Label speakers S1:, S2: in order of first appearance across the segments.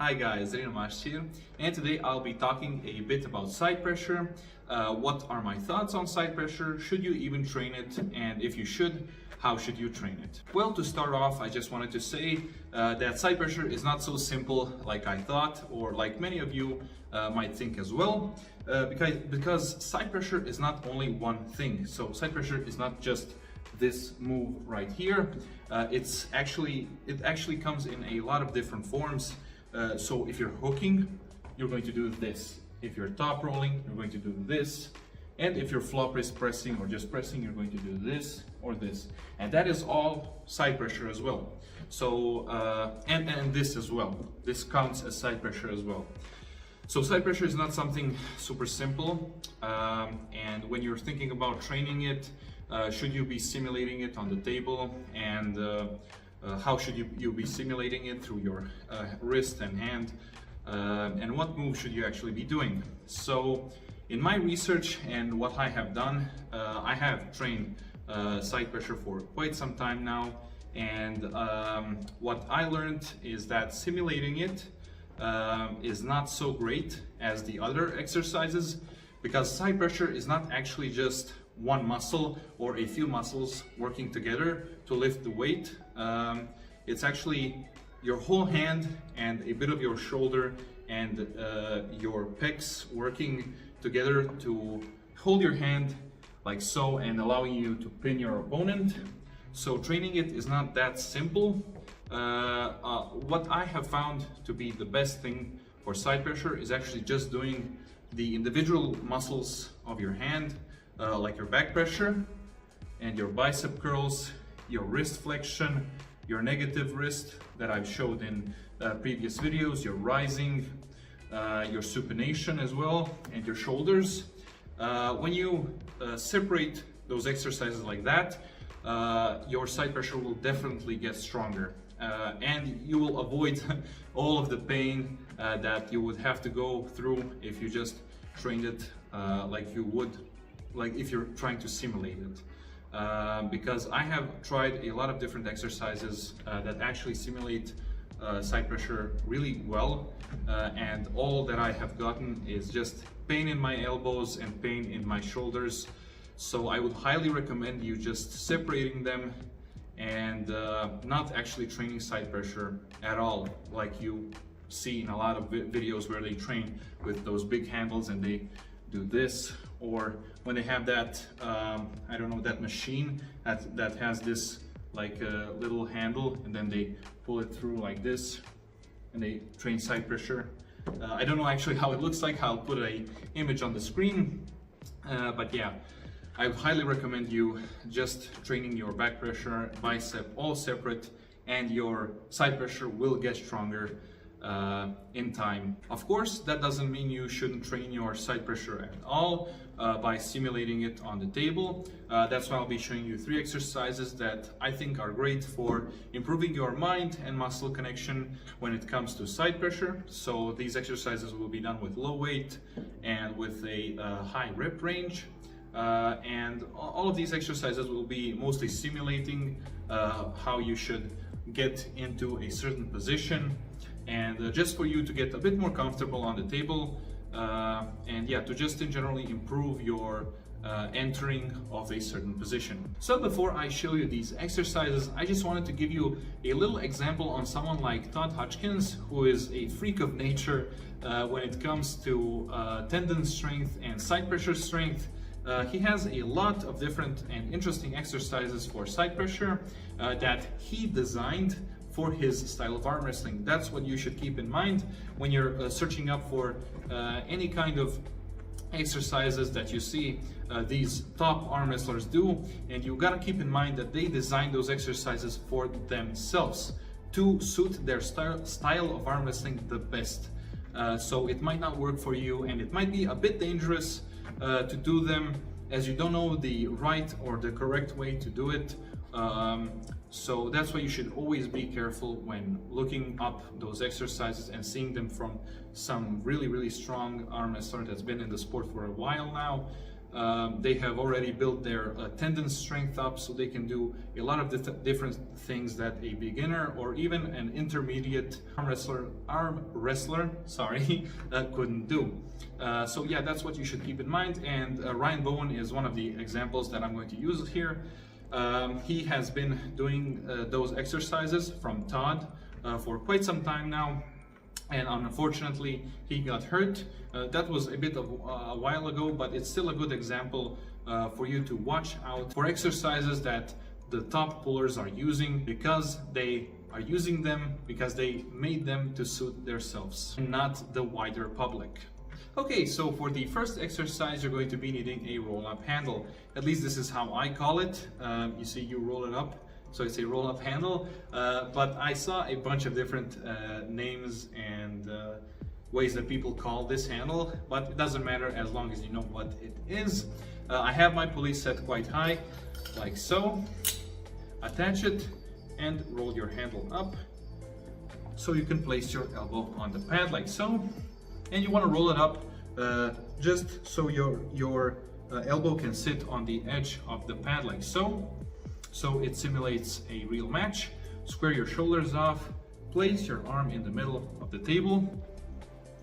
S1: Hi guys, Rino Mašić here, and today I'll be talking a bit about side pressure. What are my thoughts on side pressure? Should you even train it? And if you should, how should you train it? Well, to start off, I just wanted to say that side pressure is not so simple like I thought, or like many of you might think as well, because side pressure is not only one thing. So side pressure is not just this move right here. It actually comes in a lot of different forms. So if you're hooking, you're going to do this. If you're top rolling, you're going to do this. And if you're flop wrist pressing or just pressing, you're going to do this or this. And that is all side pressure as well. So, and this as well. This counts as side pressure as well. So side pressure is not something super simple. And when you're thinking about training it, should you be simulating it on the table? And how should you be simulating it through your wrist and hand, and what move should you actually be doing? So in my research and what I have done, I have trained side pressure for quite some time now, and what I learned is that simulating it is not so great as the other exercises, because side pressure is not actually just one muscle or a few muscles working together to lift the weight. It's actually your whole hand and a bit of your shoulder and your pecs working together to hold your hand like so and allowing you to pin your opponent. So training it is not that simple. What I have found to be the best thing for side pressure is actually just doing the individual muscles of your hand, like your back pressure and your bicep curls, your wrist flexion, your negative wrist that I've showed in previous videos, your rising, your supination as well, and your shoulders. When you separate those exercises like that, your side pressure will definitely get stronger, and you will avoid all of the pain that you would have to go through if you just trained it like you would, like if you're trying to simulate it. Because I have tried a lot of different exercises that actually simulate side pressure really well, and all that I have gotten is just pain in my elbows and pain in my shoulders. So I would highly recommend you just separating them and not actually training side pressure at all, like you see in a lot of videos where they train with those big handles and they do this, or when they have that I don't know, that machine that has this like little handle, and then they pull it through like this and they train side pressure. I don't know actually how it looks like. I'll put an image on the screen, but yeah, I highly recommend you just training your back pressure, bicep, all separate, and your side pressure will get stronger in time. Of course, that doesn't mean you shouldn't train your side pressure at all by simulating it on the table. That's why I'll be showing you 3 exercises that I think are great for improving your mind and muscle connection when it comes to side pressure. So these exercises will be done with low weight and with a high rep range. And all of these exercises will be mostly simulating how you should get into a certain position, and just for you to get a bit more comfortable on the table, and yeah, to just in generally improve your entering of a certain position. So before I show you these exercises, I just wanted to give you a little example on someone like Todd Hodgkins, who is a freak of nature when it comes to tendon strength and side pressure strength. He has a lot of different and interesting exercises for side pressure that he designed for his style of arm wrestling. That's what you should keep in mind when you're searching up for any kind of exercises that you see these top arm wrestlers do, and you gotta keep in mind that they designed those exercises for themselves to suit their style of arm wrestling the best. So it might not work for you, and it might be a bit dangerous to do them, as you don't know the right or the correct way to do it. So that's why you should always be careful when looking up those exercises and seeing them from some really strong arm wrestler that's been in the sport for a while now. They have already built their tendon strength up, so they can do a lot of different things that a beginner or even an intermediate arm wrestler, sorry, couldn't do. So yeah, that's what you should keep in mind. And Ryan Bowen is one of the examples that I'm going to use here. He has been doing those exercises from Todd for quite some time now. And unfortunately, he got hurt. That was a bit of a while ago, but it's still a good example for you to watch out for exercises that the top pullers are using, because they are using them because they made them to suit themselves and not the wider public. Okay, so for the first exercise, you're going to be needing a roll-up handle. At least this is how I call it. You see, you roll it up. So it's a roll-up handle, but I saw a bunch of different names and ways that people call this handle, but it doesn't matter as long as you know what it is. I have my pulley set quite high, like so. Attach it and roll your handle up so you can place your elbow on the pad, like so. And you want to roll it up just so your elbow can sit on the edge of the pad, like so. So it simulates a real match. Square your shoulders off, place your arm in the middle of the table,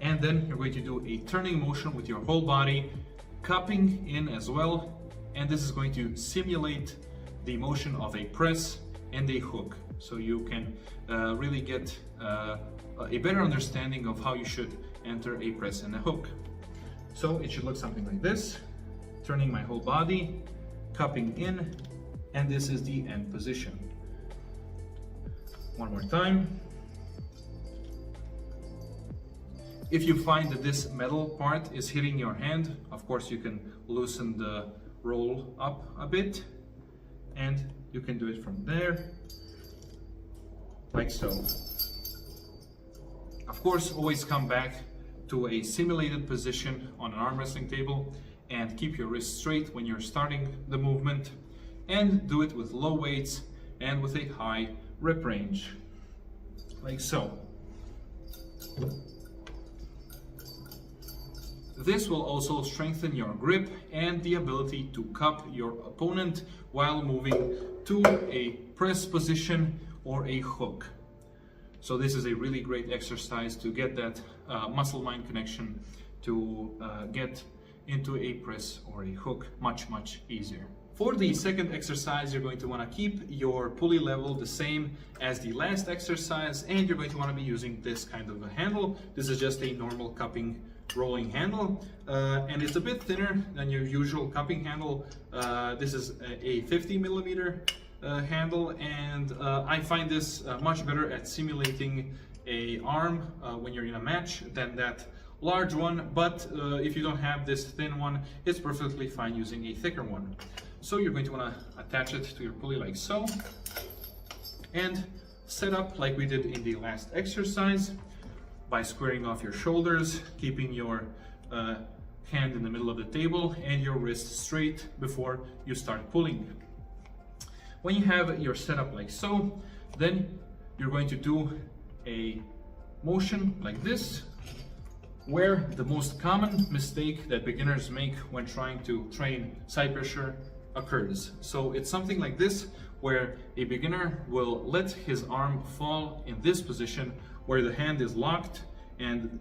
S1: and then you're going to do a turning motion with your whole body, cupping in as well, and this is going to simulate the motion of a press and a hook. So you can really get a better understanding of how you should enter a press and a hook. So it should look something like this: turning my whole body, cupping in, and this is the end position. One more time. If you find that this metal part is hitting your hand, of course you can loosen the roll up a bit, and you can do it from there, like so. Of course, always come back to a simulated position on an arm wrestling table and keep your wrist straight when you're starting the movement, and do it with low weights and with a high rep range, like so. This will also strengthen your grip and the ability to cup your opponent while moving to a press position or a hook. So this is a really great exercise to get that muscle-mind connection, to get into a press or a hook much easier. For the second exercise, you're going to want to keep your pulley level the same as the last exercise, and you're going to want to be using this kind of a handle. This is just a normal cupping rolling handle, and it's a bit thinner than your usual cupping handle. This is a 50 millimeter handle, and I find this much better at simulating a arm when you're in a match than that large one, but if you don't have this thin one, it's perfectly fine using a thicker one. So you're going to want to attach it to your pulley like so, and set up like we did in the last exercise by squaring off your shoulders, keeping your hand in the middle of the table and your wrist straight before you start pulling. When you have your setup like so, then you're going to do a motion like this, where the most common mistake that beginners make when trying to train side pressure occurs. So it's something like this, where a beginner will let his arm fall in this position where the hand is locked, and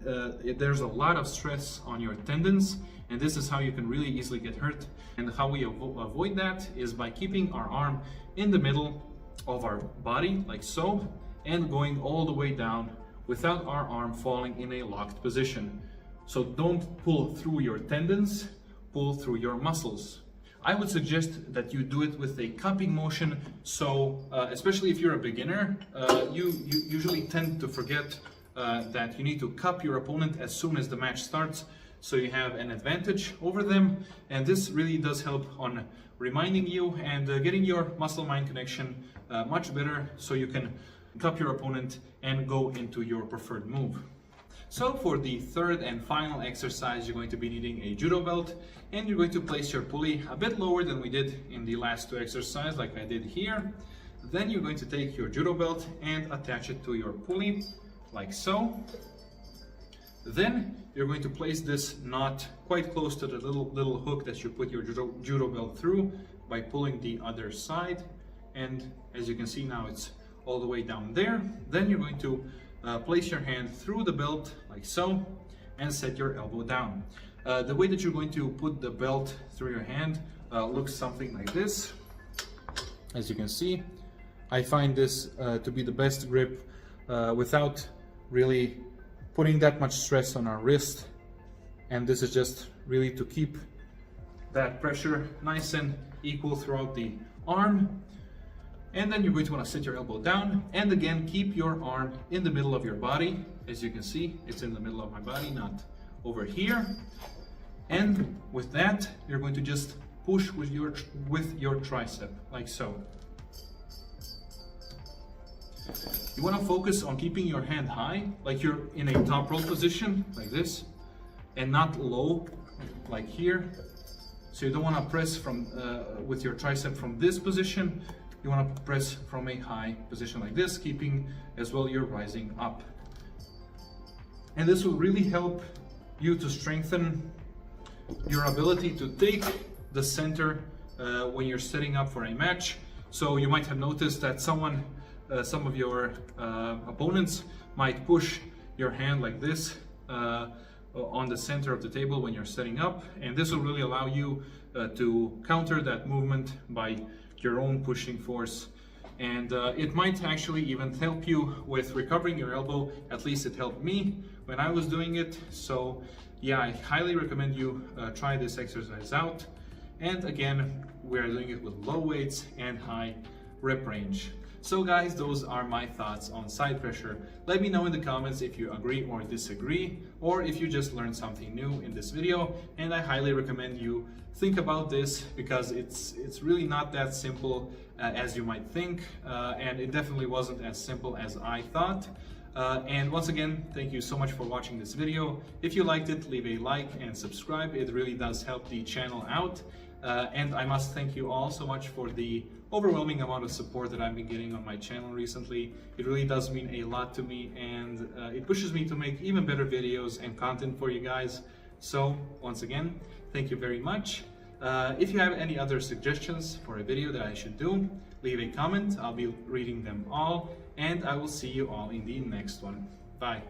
S1: there's a lot of stress on your tendons, and this is how you can really easily get hurt. And how we avoid that is by keeping our arm in the middle of our body like so, and going all the way down without our arm falling in a locked position. So don't pull through your tendons, pull through your muscles. I would suggest that you do it with a cupping motion, so especially if you're a beginner, you usually tend to forget that you need to cup your opponent as soon as the match starts, so you have an advantage over them, and this really does help on reminding you and getting your muscle-mind connection much better, so you can cup your opponent and go into your preferred move. So for the third and final exercise, you're going to be needing a judo belt, and you're going to place your pulley a bit lower than we did in the last two exercises, like I did here. Then you're going to take your judo belt and attach it to your pulley like so. Then you're going to place this knot quite close to the little hook that you put your judo belt through by pulling the other side. And as you can see now, it's all the way down there. Then you're going to place your hand through the belt like so and set your elbow down. The way that you're going to put the belt through your hand looks something like this. As you can see, I find this to be the best grip without really putting that much stress on our wrist. And this is just really to keep that pressure nice and equal throughout the arm. And then you're going to want to set your elbow down, and again keep your arm in the middle of your body. As you can see, it's in the middle of my body, not over here. And with that, you're going to just push with your tricep like so. You want to focus on keeping your hand high, like you're in a top roll position like this, and not low like here. So you don't want to press from with your tricep from this position. You want to press from a high position like this, keeping as well you're rising up. And this will really help you to strengthen your ability to take the center when you're setting up for a match. So you might have noticed that some of your opponents might push your hand like this on the center of the table when you're setting up, and this will really allow you to counter that movement by your own pushing force. And it might actually even help you with recovering your elbow. At least it helped me when I was doing it. So yeah, I highly recommend you try this exercise out. And again, we are doing it with low weights and high rep range. So guys, those are my thoughts on side pressure. Let me know in the comments if you agree or disagree, or if you just learned something new in this video. And I highly recommend you think about this, because it's really not that simple as you might think, and it definitely wasn't as simple as I thought. And once again, thank you so much for watching this video. If you liked it, leave a like and subscribe. It really does help the channel out. And I must thank you all so much for the overwhelming amount of support that I've been getting on my channel recently. It really does mean a lot to me, and it pushes me to make even better videos and content for you guys. So once again, thank you very much. If you have any other suggestions for a video that I should do, leave a comment. I'll be reading them all, and I will see you all in the next one. Bye.